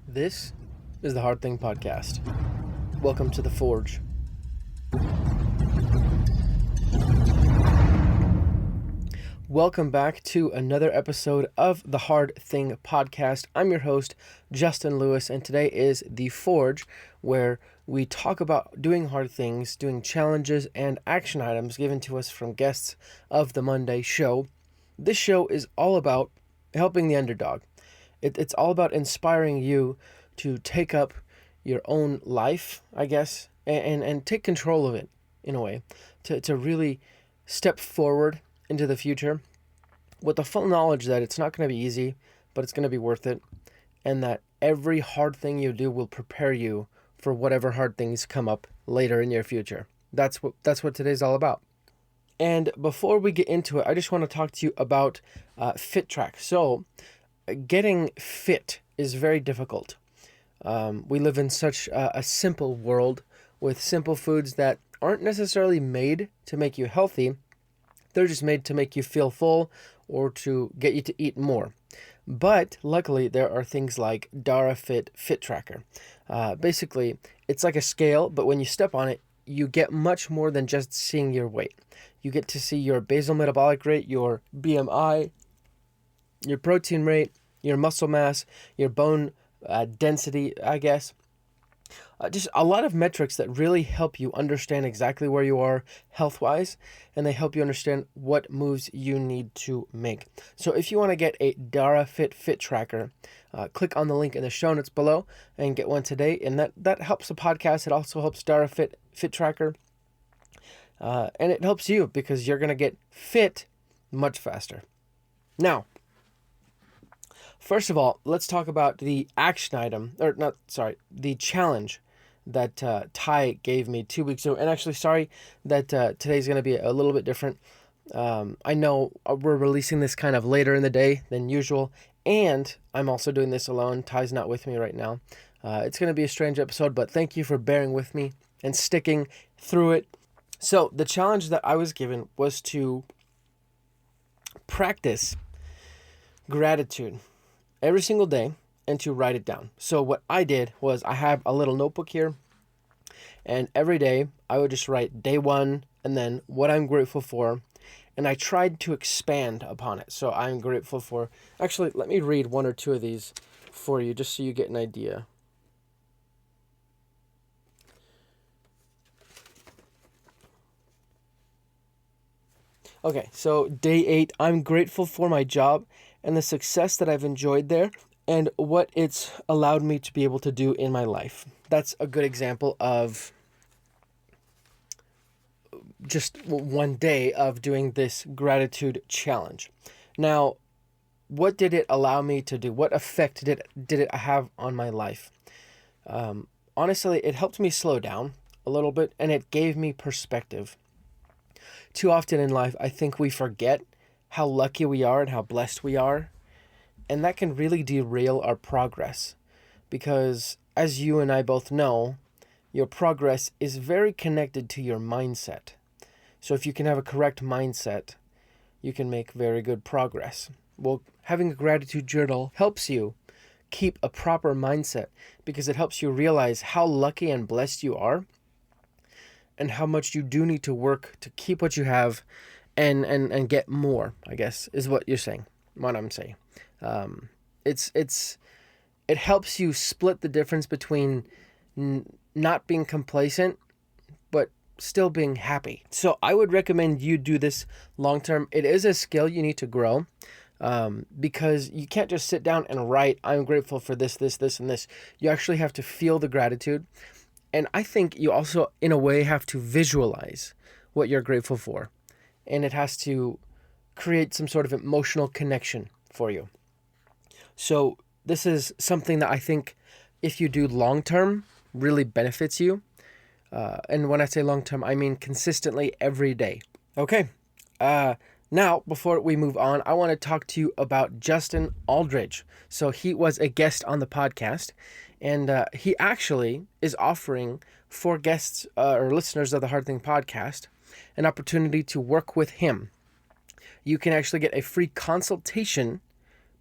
This is the Hard Thing Podcast. Welcome to the Forge. Welcome back to another episode of the Hard Thing Podcast. I'm your host, Justin Lewis, and today is the Forge, where we talk about doing hard things, doing challenges, and action items given to us from guests of the Monday show. This show is all about helping the underdog. It's all about inspiring you to take up your own life, I guess, and take control of it in a way, to really step forward into the future with the full knowledge that it's not going to be easy, but it's going to be worth it, and that every hard thing you do will prepare you for whatever hard things come up later in your future. That's what today's all about. And before we get into it, I just want to talk to you about Fit Track. So, getting fit is very difficult. We live in such a simple world with simple foods that aren't necessarily made to make you healthy. They're just made to make you feel full or to get you to eat more. But luckily, there are things like DaraFit Fit Tracker. Basically, it's like a scale, but when you step on it, you get much more than just seeing your weight. You get to see your basal metabolic rate, your BMI, your protein rate, your muscle mass, your bone density, I guess. Just a lot of metrics that really help you understand exactly where you are health-wise, and they help you understand what moves you need to make. So if you want to get a DaraFit Fit Tracker, click on the link in the show notes below and get one today. And that helps the podcast. It also helps DaraFit Fit Tracker. And it helps you because you're going to get fit much faster. Now, first of all, let's talk about the the challenge that Ty gave me 2 weeks ago. And actually, sorry that today's going to be a little bit different. I know we're releasing this kind of later in the day than usual, and I'm also doing this alone. Ty's not with me right now. It's going to be a strange episode, but thank you for bearing with me and sticking through it. So the challenge that I was given was to practice gratitude every single day and to write it down. So what I did was I have a little notebook here, and every day I would just write day one and then what I'm grateful for, and I tried to expand upon it. So I'm grateful for, actually, let me read one or two of these for you just so you get an idea. Okay, so day 8, I'm grateful for my job and the success that I've enjoyed there and what it's allowed me to be able to do in my life. That's a good example of just one day of doing this gratitude challenge. Now, what did it allow me to do? What effect did it have on my life? Honestly, it helped me slow down a little bit, and it gave me perspective. Too often in life, I think we forget how lucky we are and how blessed we are. And that can really derail our progress. Because as you and I both know, your progress is very connected to your mindset. So if you can have a correct mindset, you can make very good progress. Well, having a gratitude journal helps you keep a proper mindset because it helps you realize how lucky and blessed you are and how much you do need to work to keep what you have and get more, I guess, is what you're saying, what I'm saying. It helps you split the difference between not being complacent, but still being happy. So I would recommend you do this long term. It is a skill you need to grow, because you can't just sit down and write, I'm grateful for this, this, this, and this. You actually have to feel the gratitude. And I think you also, in a way, have to visualize what you're grateful for. And it has to create some sort of emotional connection for you. So this is something that I think if you do long-term, really benefits you. And when I say long-term, I mean consistently every day. Okay. Now, before we move on, I want to talk to you about Justin Aldridge. So he was a guest on the podcast, and he actually is offering for guests or listeners of the Hard Thing Podcast an opportunity to work with him. You can actually get a free consultation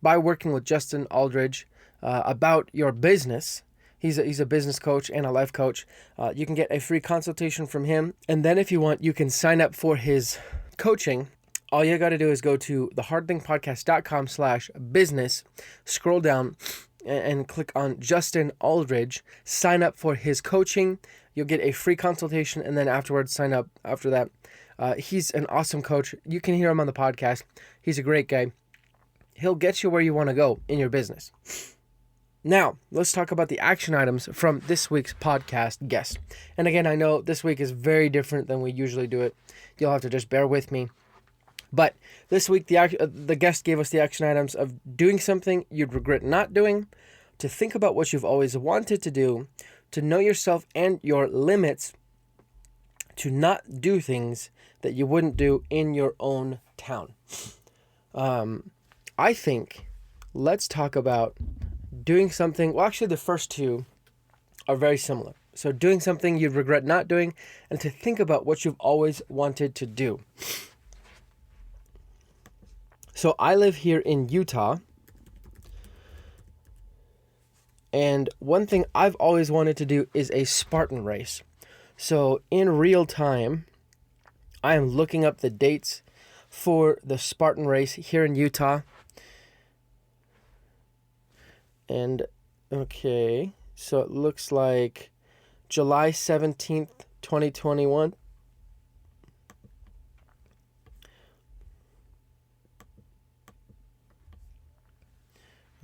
by working with Justin Aldridge about your business. He's a business coach and a life coach. You can get a free consultation from him. And then if you want, you can sign up for his coaching. All you got to do is go to thehardthingpodcast.com/business, scroll down and click on Justin Aldridge, sign up for his coaching. You'll get a free consultation, and then afterwards sign up after that. He's an awesome coach. You can hear him on the podcast. He's a great guy. He'll get you where you want to go in your business. Now, let's talk about the action items from this week's podcast guest. And again, I know this week is very different than we usually do it. You'll have to just bear with me. But this week, the guest gave us the action items of doing something you'd regret not doing, to think about what you've always wanted to do, to know yourself and your limits, to not do things that you wouldn't do in your own town. I think let's talk about doing something. Well, actually, the first two are very similar. So doing something you'd regret not doing, and to think about what you've always wanted to do. So I live here in Utah, and one thing I've always wanted to do is a Spartan race. So in real time, I am looking up the dates for the Spartan race here in Utah. And okay, so it looks like July 17th, 2021.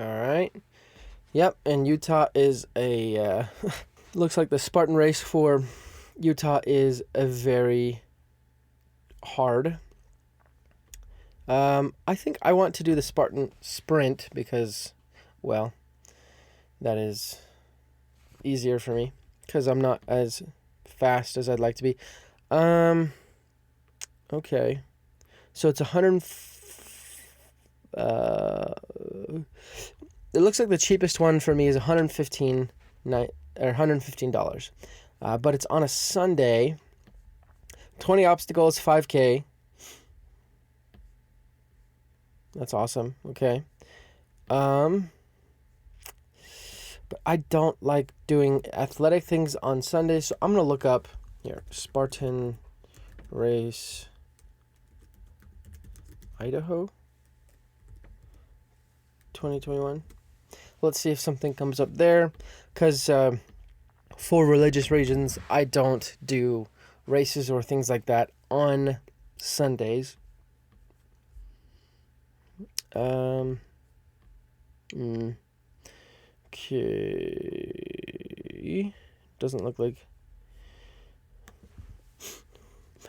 All right. Yep, and Utah is a looks like the Spartan race for Utah is a very hard. I think I want to do the Spartan sprint because, well, that is easier for me because I'm not as fast as I'd like to be. Okay. So it's it looks like the cheapest one for me is $115, but it's on a Sunday. 20 obstacles, 5K. That's awesome. Okay. But I don't like doing athletic things on Sundays, so I'm gonna look up here Spartan Race Idaho 2021. Let's see if something comes up there, because for religious reasons, I don't do races or things like that on Sundays. Okay. Doesn't look like.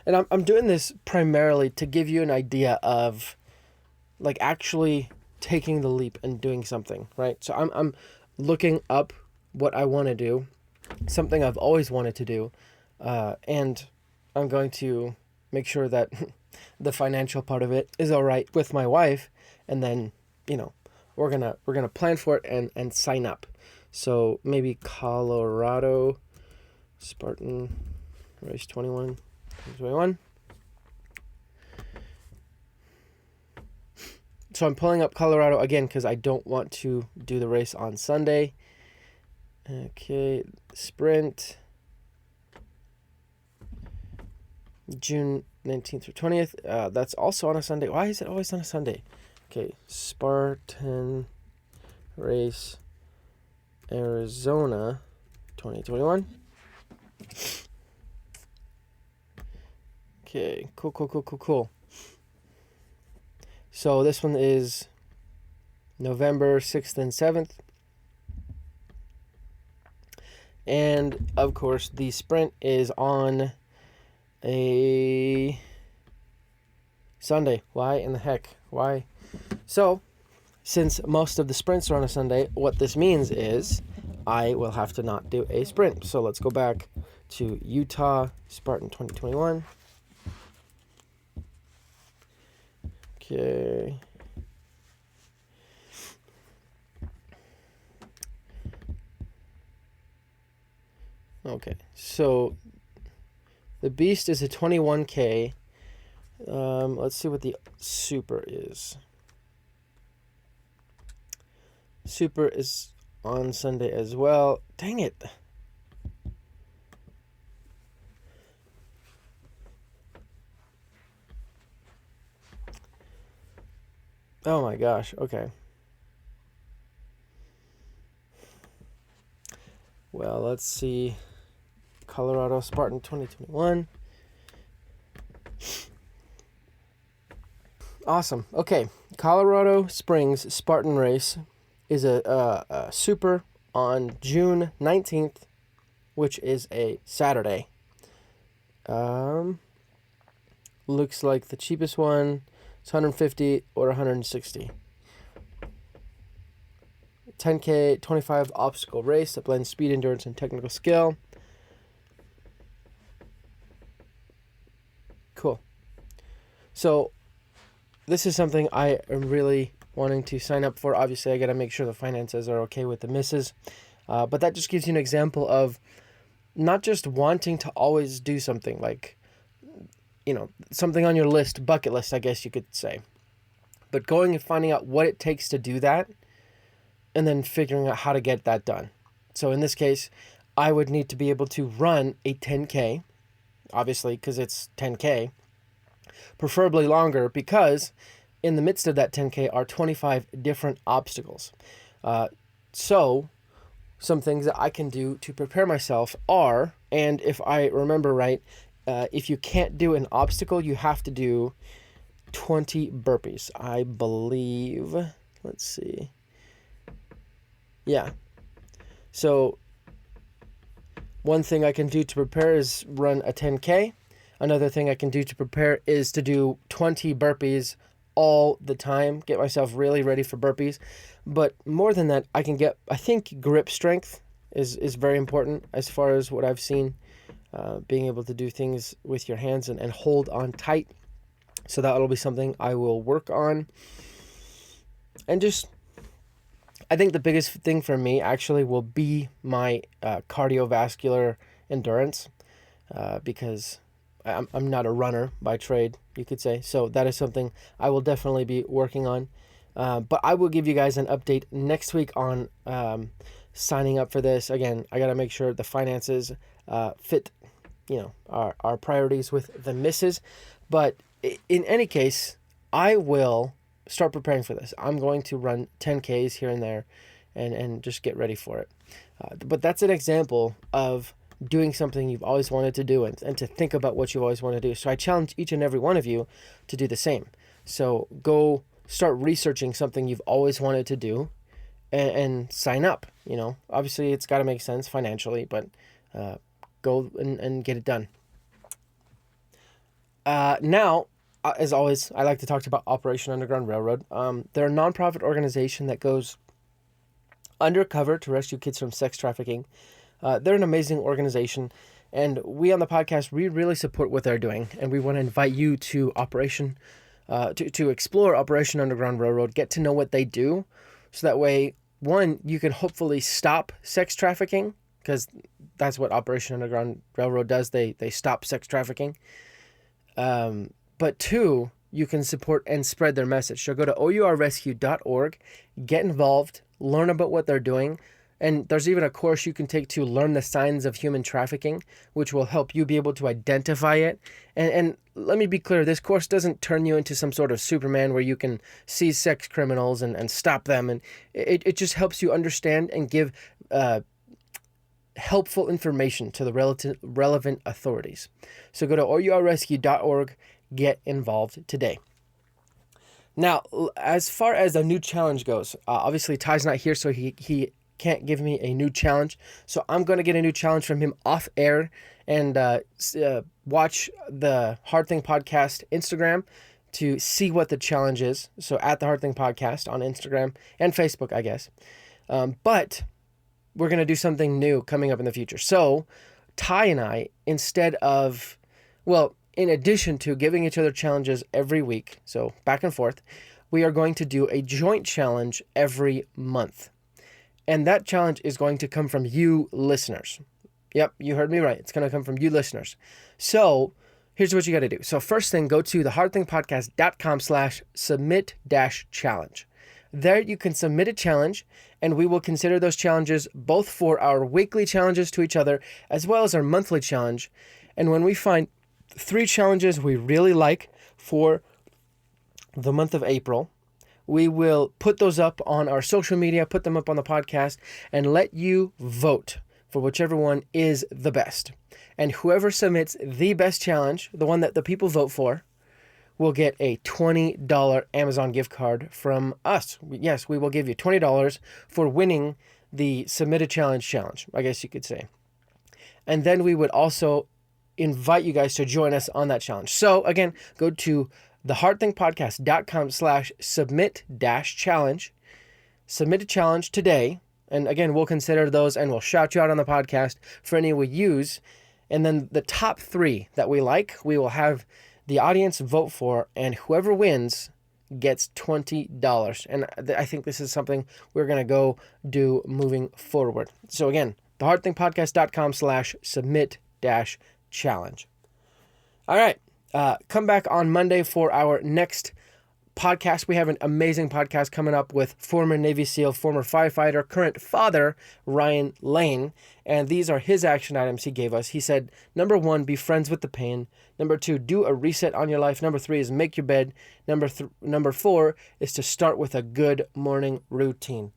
And I'm doing this primarily to give you an idea of, like, actually taking the leap and doing something, right? So I'm looking up what I want to do, something I've always wanted to do, and I'm going to make sure that the financial part of it is all right with my wife, and then, you know, we're gonna plan for it and sign up. So maybe Colorado Spartan Race 2021. So I'm pulling up Colorado again because I don't want to do the race on Sunday. Okay, sprint. June 19th through 20th. That's also on a Sunday. Why is it always on a Sunday? Okay, Spartan Race Arizona 2021. Okay, cool. So this one is November 6th and 7th. And, of course, the sprint is on a Sunday. Why in the heck? Why? So, since most of the sprints are on a Sunday, what this means is I will have to not do a sprint. So let's go back to Utah Spartan 2021. Okay. Okay, so the Beast is a 21K. Let's see what the Super is. Super is on Sunday as well. Dang it. Oh my gosh. Okay. Well, let's see. Colorado Spartan 2021. Awesome. Okay. Colorado Springs Spartan Race is a super on June 19th, which is a Saturday. Looks like the cheapest one is $150 or $160. 10K 25 obstacle race that blends speed, endurance, and technical skill. Cool. So this is something I am really wanting to sign up for. Obviously, I got to make sure the finances are okay with the misses. But that just gives you an example of not just wanting to always do something like, something on your list, bucket list, I guess you could say. But going and finding out what it takes to do that and then figuring out how to get that done. So in this case, I would need to be able to run a 10K, obviously, because it's 10K, preferably longer, because in the midst of that 10K are 25 different obstacles. So some things that I can do to prepare myself are, and if I remember right, if you can't do an obstacle, you have to do 20 burpees, I believe. Let's see. Yeah. So one thing I can do to prepare is run a 10K. Another thing I can do to prepare is to do 20 burpees all the time, get myself really ready for burpees. But more than that, I think grip strength is very important as far as what I've seen, being able to do things with your hands and hold on tight. So that will be something I will work on. And just, I think the biggest thing for me actually will be my cardiovascular endurance, because I'm not a runner by trade, you could say. So that is something I will definitely be working on. But I will give you guys an update next week on signing up for this. Again, I got to make sure the finances fit, our priorities with the misses. But in any case, I will start preparing for this. I'm going to run 10Ks here and there and just get ready for it. But that's an example of doing something you've always wanted to do and to think about what you always want to do. So I challenge each and every one of you to do the same. So go start researching something you've always wanted to do and sign up. Obviously it's got to make sense financially, but go and get it done. Now, as always, I like to talk about Operation Underground Railroad. They're a nonprofit organization that goes undercover to rescue kids from sex trafficking. They're an amazing organization, and we on the podcast, we really support what they're doing, and we want to invite you to to explore Operation Underground Railroad, get to know what they do, so that way, one, you can hopefully stop sex trafficking, because that's what Operation Underground Railroad does. They stop sex trafficking. But two, you can support and spread their message. So go to OURrescue.org, get involved, learn about what they're doing. And there's even a course you can take to learn the signs of human trafficking, which will help you be able to identify it. And let me be clear, this course doesn't turn you into some sort of Superman where you can seize sex criminals and stop them. And it just helps you understand and give helpful information to the relevant authorities. So go to OURrescue.org, get involved today. Now, as far as a new challenge goes, obviously Ty's not here, so he can't give me a new challenge. So I'm going to get a new challenge from him off air and watch the Hard Thing Podcast Instagram to see what the challenge is. So at the Hard Thing Podcast on Instagram and Facebook, I guess. But we're going to do something new coming up in the future. So Ty and I, in addition to giving each other challenges every week, so back and forth, we are going to do a joint challenge every month. And that challenge is going to come from you listeners. Yep, you heard me right. It's going to come from you listeners. So here's what you got to do. So first thing, go to thehardthingpodcast.com/submit-challenge. There you can submit a challenge, and we will consider those challenges both for our weekly challenges to each other as well as our monthly challenge. And when we find 3 challenges we really like for the month of April, we will put those up on our social media, put them up on the podcast, and let you vote for whichever one is the best. And whoever submits the best challenge, the one that the people vote for, will get a $20 Amazon gift card from us. Yes, we will give you $20 for winning the submitted challenge, I guess you could say. And then we would also invite you guys to join us on that challenge. So again, go to thehardthingpodcast.com/submit-challenge. Submit a challenge today. And again, we'll consider those and we'll shout you out on the podcast for any we use. And then the top 3 that we like, we will have the audience vote for, and whoever wins gets $20. And I think this is something we're going to go do moving forward. So again, thehardthingpodcast.com/submit-challenge. All right. Come back on Monday for our next podcast. We have an amazing podcast coming up with former Navy SEAL, former firefighter, current father, Ryan Lane. And these are his action items he gave us. He said, number 1, be friends with the pain. Number 2, do a reset on your life. Number 3 is make your bed. Number 4 is to start with a good morning routine.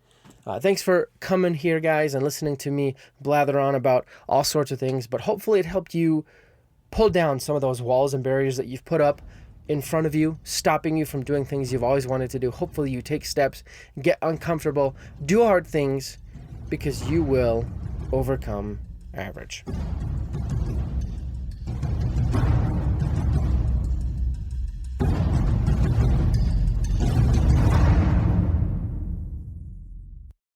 Thanks for coming here, guys, and listening to me blather on about all sorts of things. But hopefully it helped you pull down some of those walls and barriers that you've put up in front of you, stopping you from doing things you've always wanted to do. Hopefully you take steps, get uncomfortable, do hard things, because you will overcome average.